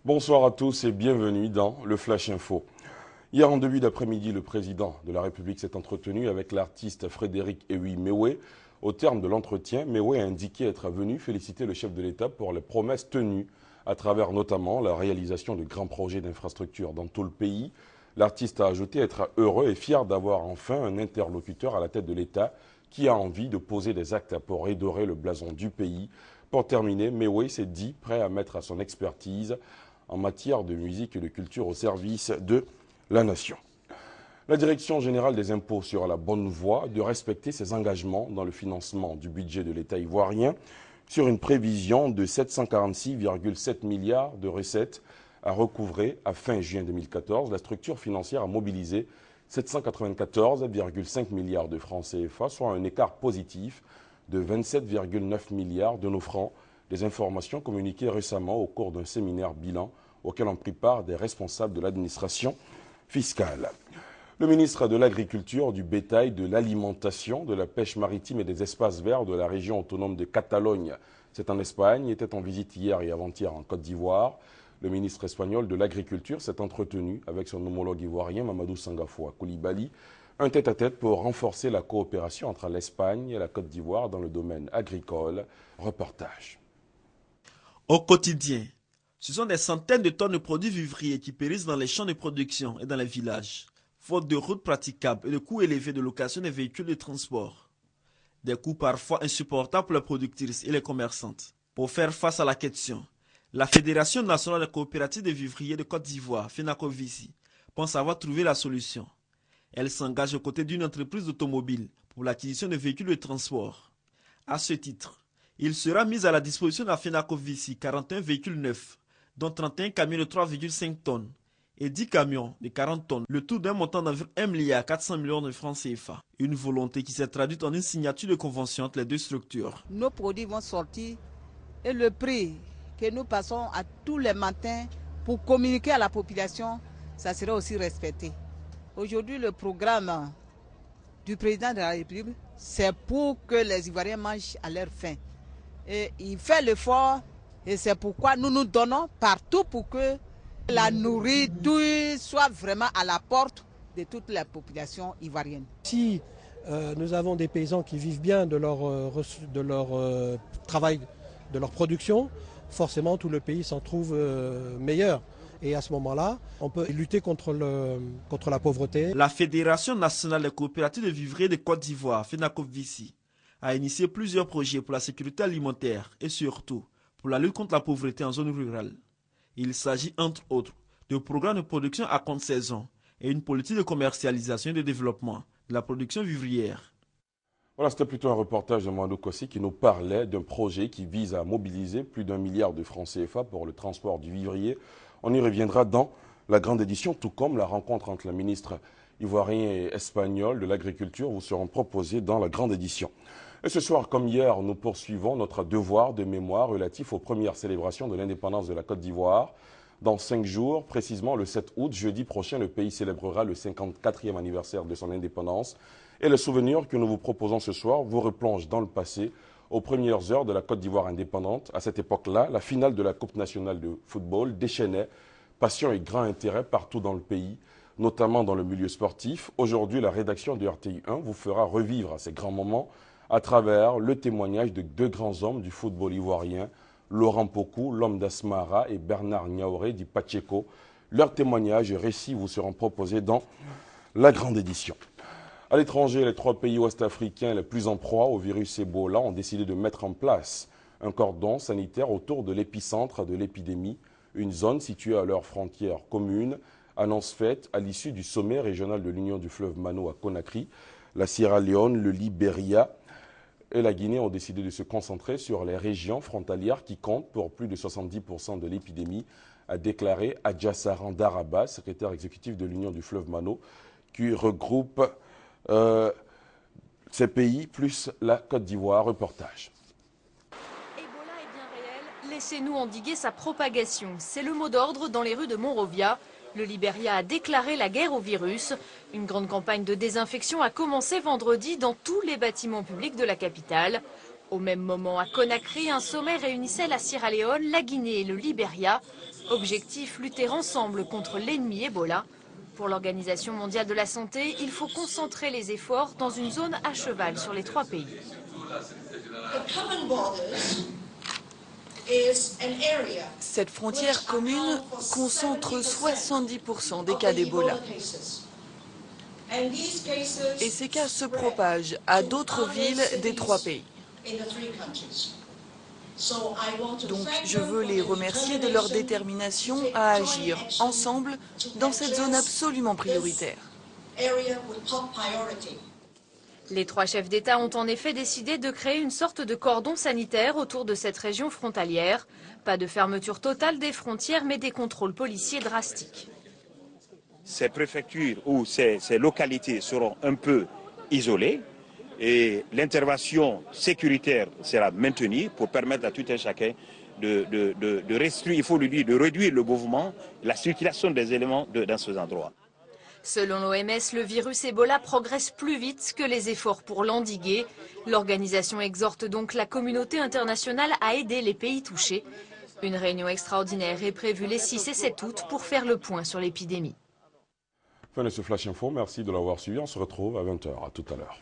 Bonsoir à tous et bienvenue dans le Flash Info. Hier en début d'après-midi, le président de la République s'est entretenu avec l'artiste Frédéric Ewi Mewe. Au terme de l'entretien, Mewe a indiqué être venu féliciter le chef de l'État pour les promesses tenues à travers notamment la réalisation de grands projets d'infrastructures dans tout le pays. L'artiste a ajouté être heureux et fier d'avoir enfin un interlocuteur à la tête de l'État qui a envie de poser des actes pour redorer le blason du pays. Pour terminer, Mewe s'est dit prêt à mettre à son expertise en matière de musique et de culture au service de la nation. La Direction générale des impôts sera la bonne voie de respecter ses engagements dans le financement du budget de l'État ivoirien sur une prévision de 746,7 milliards de recettes à recouvrer à fin juin 2014. La structure financière a mobilisé 794,5 milliards de francs CFA, soit un écart positif de 27,9 milliards de nos francs. Des informations communiquées récemment au cours d'un séminaire bilan auquel ont pris part des responsables de l'administration fiscale. Le ministre de l'Agriculture, du Bétail, de l'Alimentation, de la Pêche maritime et des espaces verts de la région autonome de Catalogne, c'est en Espagne, était en visite hier et avant-hier en Côte d'Ivoire. Le ministre espagnol de l'Agriculture s'est entretenu avec son homologue ivoirien Mamadou Sangafoua Coulibaly, un tête-à-tête pour renforcer la coopération entre l'Espagne et la Côte d'Ivoire dans le domaine agricole. Reportage. Au quotidien, ce sont des centaines de tonnes de produits vivriers qui périssent dans les champs de production et dans les villages, faute de routes praticables et de coûts élevés de location des véhicules de transport. Des coûts parfois insupportables pour les productrices et les commerçantes. Pour faire face à la question, la Fédération nationale des coopératives de vivriers de Côte d'Ivoire, FENACOVICI, pense avoir trouvé la solution. Elle s'engage aux côtés d'une entreprise automobile pour l'acquisition de véhicules de transport. À ce titre, il sera mis à la disposition de la FENACOVICI 41 véhicules neufs, dont 31 camions de 3,5 tonnes et 10 camions de 40 tonnes, le tout d'un montant d'environ 1,4 milliard de francs CFA. Une volonté qui s'est traduite en une signature de convention entre les deux structures. Nos produits vont sortir et le prix que nous passons à tous les matins pour communiquer à la population, ça sera aussi respecté. Aujourd'hui, le programme du président de la République, c'est pour que les Ivoiriens mangent à leur faim. Et il fait l'effort et c'est pourquoi nous nous donnons partout pour que la nourriture soit vraiment à la porte de toute la population ivoirienne. Si nous avons des paysans qui vivent bien de leur travail, de leur production, forcément tout le pays s'en trouve meilleur. Et à ce moment-là, on peut lutter contre la pauvreté. La Fédération nationale des coopératives de vivriers de Côte d'Ivoire, FENACOVICI, a initié plusieurs projets pour la sécurité alimentaire et surtout pour la lutte contre la pauvreté en zone rurale. Il s'agit entre autres de programmes de production à compte saison et une politique de commercialisation et de développement de la production vivrière. Voilà, c'était plutôt un reportage de Moindou Kossi qui nous parlait d'un projet qui vise à mobiliser plus d'1 milliard de francs CFA pour le transport du vivrier. On y reviendra dans la grande édition, tout comme la rencontre entre la ministre ivoirien et espagnol de l'Agriculture vous seront proposées dans la grande édition. Et ce soir, comme hier, nous poursuivons notre devoir de mémoire relatif aux premières célébrations de l'indépendance de la Côte d'Ivoire. Dans 5 jours, précisément le 7 août, jeudi prochain, le pays célébrera le 54e anniversaire de son indépendance. Et le souvenir que nous vous proposons ce soir vous replonge dans le passé, aux premières heures de la Côte d'Ivoire indépendante. À cette époque-là, la finale de la Coupe nationale de football déchaînait passion et grand intérêt partout dans le pays, notamment dans le milieu sportif. Aujourd'hui, la rédaction de RTI 1 vous fera revivre ces grands moments à travers le témoignage de 2 grands hommes du football ivoirien, Laurent Pokou, l'homme d'Asmara, et Bernard Niaouré, dit Pacheco. Leurs témoignages et récits vous seront proposés dans la grande édition. À l'étranger, les 3 pays ouest-africains les plus en proie au virus Ebola ont décidé de mettre en place un cordon sanitaire autour de l'épicentre de l'épidémie, une zone située à leurs frontières communes, annonce faite à l'issue du sommet régional de l'Union du fleuve Mano à Conakry. La Sierra Leone, le Libéria et la Guinée ont décidé de se concentrer sur les régions frontalières qui comptent pour plus de 70% de l'épidémie, a déclaré Adjassaran Daraba, secrétaire exécutif de l'Union du fleuve Mano, qui regroupe ces pays plus la Côte d'Ivoire. Reportage. Ebola est bien réel, laissez-nous endiguer sa propagation. C'est le mot d'ordre dans les rues de Monrovia. Le Libéria a déclaré la guerre au virus. Une grande campagne de désinfection a commencé vendredi dans tous les bâtiments publics de la capitale. Au même moment, à Conakry, un sommet réunissait la Sierra Leone, la Guinée et le Libéria. Objectif, lutter ensemble contre l'ennemi Ebola. Pour l'Organisation mondiale de la santé, il faut concentrer les efforts dans une zone à cheval sur les 3 pays. Cette frontière commune concentre 70% des cas d'Ebola. Et ces cas se propagent à d'autres villes des 3 pays. Donc je veux les remercier de leur détermination à agir ensemble dans cette zone absolument prioritaire. Les 3 chefs d'État ont en effet décidé de créer une sorte de cordon sanitaire autour de cette région frontalière. Pas de fermeture totale des frontières, mais des contrôles policiers drastiques. Ces préfectures ou ces localités seront un peu isolées et l'intervention sécuritaire sera maintenue pour permettre à tout un chacun de restreindre, il faut lui dire, de réduire le mouvement, la circulation des éléments dans ces endroits. Selon l'OMS, le virus Ebola progresse plus vite que les efforts pour l'endiguer. L'organisation exhorte donc la communauté internationale à aider les pays touchés. Une réunion extraordinaire est prévue les 6 et 7 août pour faire le point sur l'épidémie. Fin de ce Flash Info, merci de l'avoir suivi. On se retrouve à 20h. À tout à l'heure.